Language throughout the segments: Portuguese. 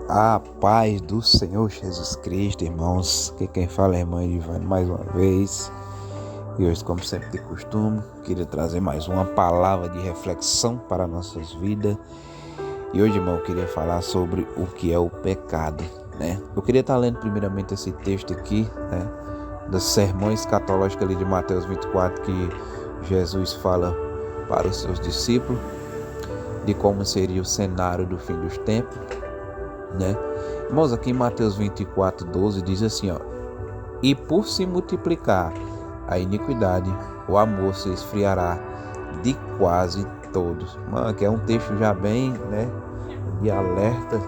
A paz do Senhor Jesus Cristo, irmãos. Que quem fala é a irmã Ivane mais uma vez. E hoje, como sempre de costume, queria trazer mais uma palavra de reflexão para nossas vidas. E hoje, irmão, eu queria falar sobre o que é o pecado, né? Eu queria estar lendo primeiramente esse texto aqui, né? Das sermões escatológicos ali de Mateus 24, que Jesus fala para os seus discípulos de como seria o cenário do fim dos tempos, né? Irmãos, aqui em Mateus 24, 12 diz assim, ó: e por se multiplicar a iniquidade, o amor se esfriará de quase todos. Mano, que é um texto já bem, né, de alerta,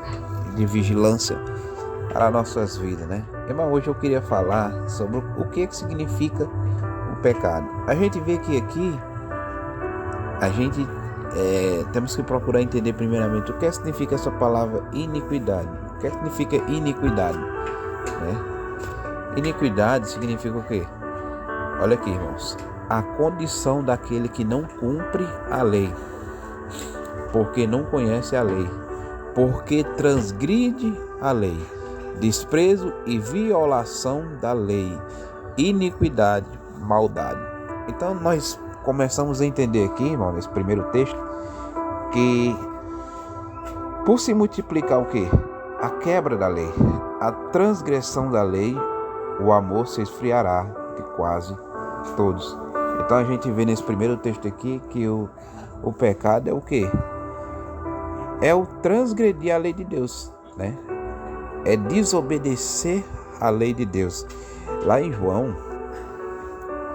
de vigilância para nossas vidas, né? Irmão, hoje eu queria falar sobre o que significa o pecado. A gente vê que aqui temos que procurar entender primeiramente o que significa essa palavra iniquidade. O que significa iniquidade, né? Iniquidade significa o quê? Olha aqui, irmãos. A condição daquele que não cumpre a lei, porque não conhece a lei, porque transgride a lei, desprezo e violação da lei, iniquidade, maldade. Então nós começamos a entender aqui, irmão, nesse primeiro texto, que por se multiplicar o quê? A quebra da lei, a transgressão da lei, o amor se esfriará de quase todos. Então a gente vê nesse primeiro texto aqui que o pecado é o quê? É o transgredir a lei de Deus, né? É desobedecer a lei de Deus. Lá em João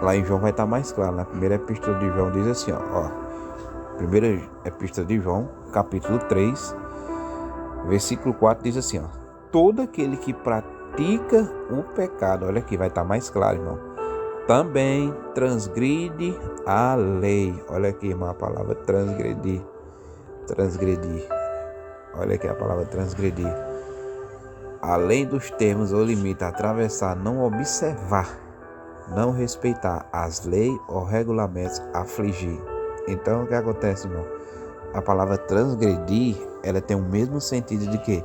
vai estar mais claro. Na primeira epístola de João diz assim, ó. Primeira epístola de João, capítulo 3, versículo 4 diz assim, ó: todo aquele que pratica o pecado, olha aqui, vai estar mais claro, irmão, também transgride a lei. Olha aqui, irmão, a palavra transgredir. Olha aqui a palavra transgredir. Além dos termos ou limites, atravessar, não observar, não respeitar as leis ou regulamentos, afligir. Então o que acontece, irmão? A palavra transgredir, ela tem o mesmo sentido de que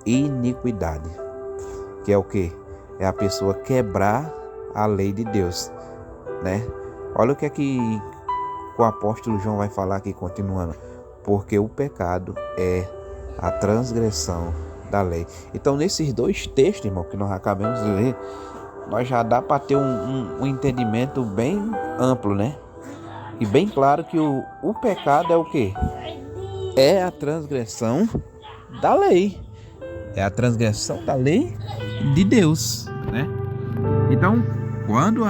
iniquidade, que é o que? É a pessoa quebrar a lei de Deus, né? Olha o que é que o apóstolo João vai falar aqui, continuando: porque o pecado é a transgressão da lei. Então nesses dois textos, irmão, que nós acabamos de ler, nós já dá para ter um entendimento bem amplo, né? E bem claro que o pecado é o quê? É a transgressão da lei. É a transgressão da lei de Deus, né? Então, quando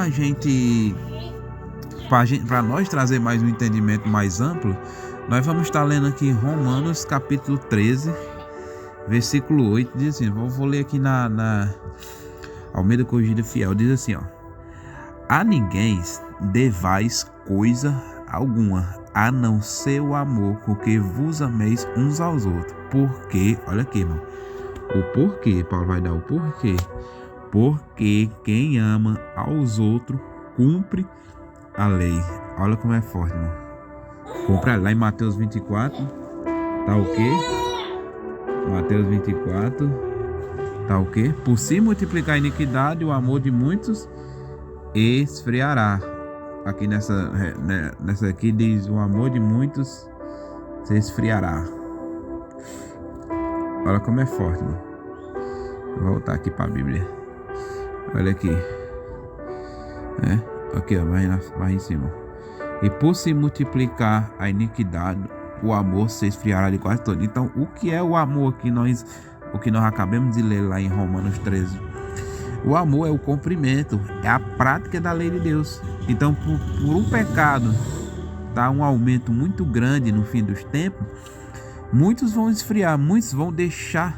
para nós trazer mais um entendimento mais amplo, nós vamos estar lendo aqui Romanos capítulo 13, versículo 8, diz assim, vou ler aqui na Almeida Corrigida Fiel, diz assim, ó: a ninguém devais coisa alguma, a não ser o amor com que vos ameis uns aos outros. Porque, olha aqui, irmão, o porquê, Paulo vai dar o porquê. Porque quem ama aos outros cumpre a lei. Olha como é forte, irmão. Cumpre a lei. Lá em Mateus 24, tá o quê? Mateus 24, tá o quê? Por se multiplicar a iniquidade, o amor de muitos esfriará. Aqui nessa aqui diz: o amor de muitos se esfriará. Olha como é forte, mano. Vou voltar aqui para a Bíblia. Olha aqui. Aqui, ó, mais em cima. E por se multiplicar a iniquidade, o amor se esfriará de quase todo. Então, o que é o amor que o que nós acabamos de ler lá em Romanos 13? O amor é o cumprimento, é a prática da lei de Deus. Então, por um pecado dar um aumento muito grande no fim dos tempos, muitos vão esfriar, muitos vão deixar,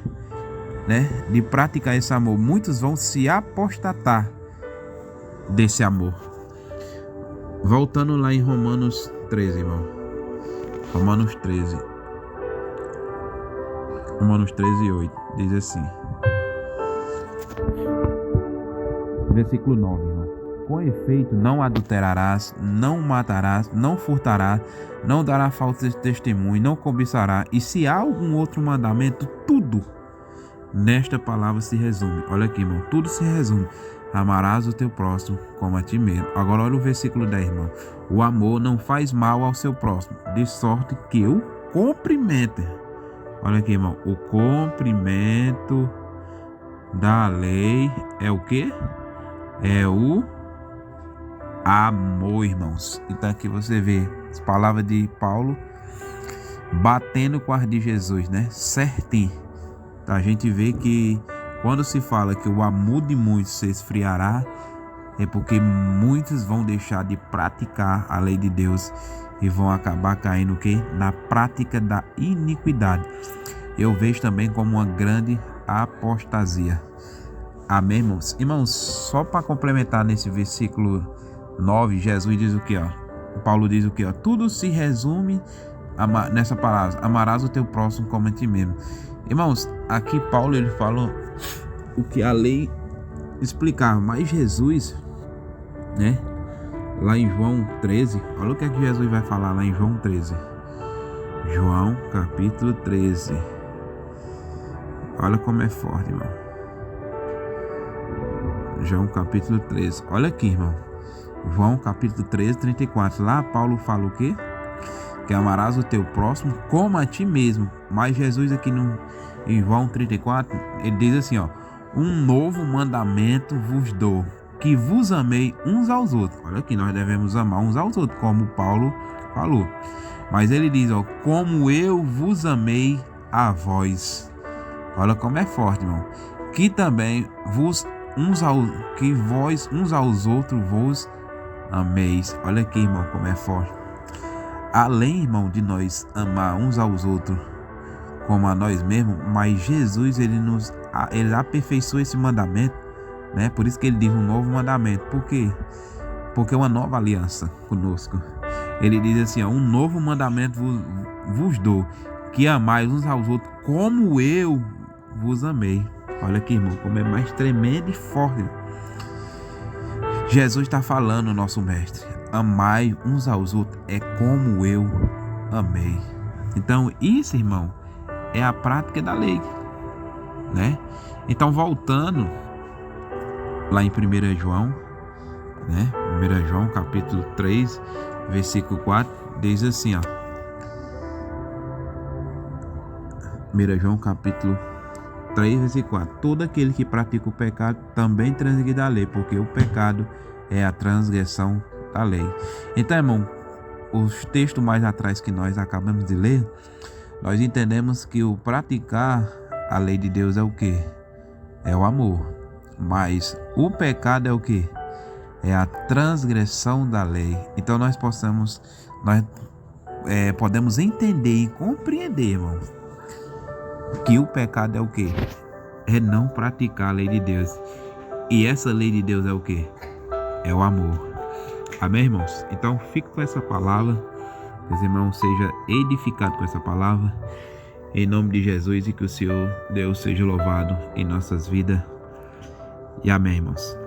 né, de praticar esse amor, muitos vão se apostatar desse amor. Voltando lá em Romanos 13, irmão. Romanos 13, 8, diz assim, versículo 9, irmão: com efeito, não adulterarás, não matarás, não furtarás, não dará falso testemunho, não cobiçará. E se há algum outro mandamento, tudo nesta palavra se resume. Olha aqui, irmão, tudo se resume. Amarás o teu próximo como a ti mesmo. Agora olha o versículo 10, irmão. O amor não faz mal ao seu próximo, de sorte que o cumprimento. Olha aqui, irmão, o cumprimento da lei é o quê? É o amor, irmãos. Então aqui você vê as palavras de Paulo batendo com as de Jesus, né? Certinho. Então, a gente vê que quando se fala que o amor de muitos se esfriará, é porque muitos vão deixar de praticar a lei de Deus e vão acabar caindo o quê? Na prática da iniquidade. Eu vejo também como uma grande apostasia. Amém, irmãos? Irmãos, só para complementar nesse versículo 9, Jesus diz o que, ó? Paulo diz o que, ó? Tudo se resume nessa palavra: amarás o teu próximo como a ti mesmo. Irmãos, aqui Paulo ele fala o que a lei explicava, mas Jesus, né? Lá em João 13, olha o que é que Jesus vai falar lá em João 13. João capítulo 13. Olha como é forte, irmão. João capítulo 13. Olha aqui, irmão. João capítulo 13, 34. Lá Paulo fala o quê? Que amarás o teu próximo como a ti mesmo. Mas Jesus aqui em João 34, ele diz assim, ó: um novo mandamento vos dou, que vos amei uns aos outros. Olha aqui, nós devemos amar uns aos outros, como Paulo falou. Mas ele diz, ó: como eu vos amei a vós. Olha como é forte, irmão. Que também vós uns aos outros vos ameis. Olha aqui, irmão, como é forte. Além, irmão, de nós amar uns aos outros como a nós mesmos, mas Jesus ele aperfeiçoou esse mandamento, né? Por isso que ele diz um novo mandamento. Por quê? Porque é uma nova aliança conosco. Ele diz assim, ó: um novo mandamento vos dou, que amais uns aos outros como eu vos amei. Olha aqui, irmão, como é mais tremendo e forte. Jesus está falando, nosso mestre: amai uns aos outros é como eu amei. Então isso, irmão, é a prática da lei, né? Então, voltando lá em 1 João, né? 1 João capítulo 3, versículo 4, diz assim, ó. 1 João capítulo 3, versículo 4. Todo aquele que pratica o pecado também transgride a lei, porque o pecado é a transgressão da lei. Então, irmão, os textos mais atrás que nós acabamos de ler, nós entendemos que o praticar a lei de Deus é o quê? É o amor. Mas o pecado é o quê? É a transgressão da lei. Então nós podemos entender e compreender, irmão, que o pecado é o quê? É não praticar a lei de Deus. E essa lei de Deus é o quê? É o amor. Amém, irmãos? Então fique com essa palavra. Que os irmãos sejam edificados com essa palavra. Em nome de Jesus, e que o Senhor Deus seja louvado em nossas vidas. E amém, irmãos.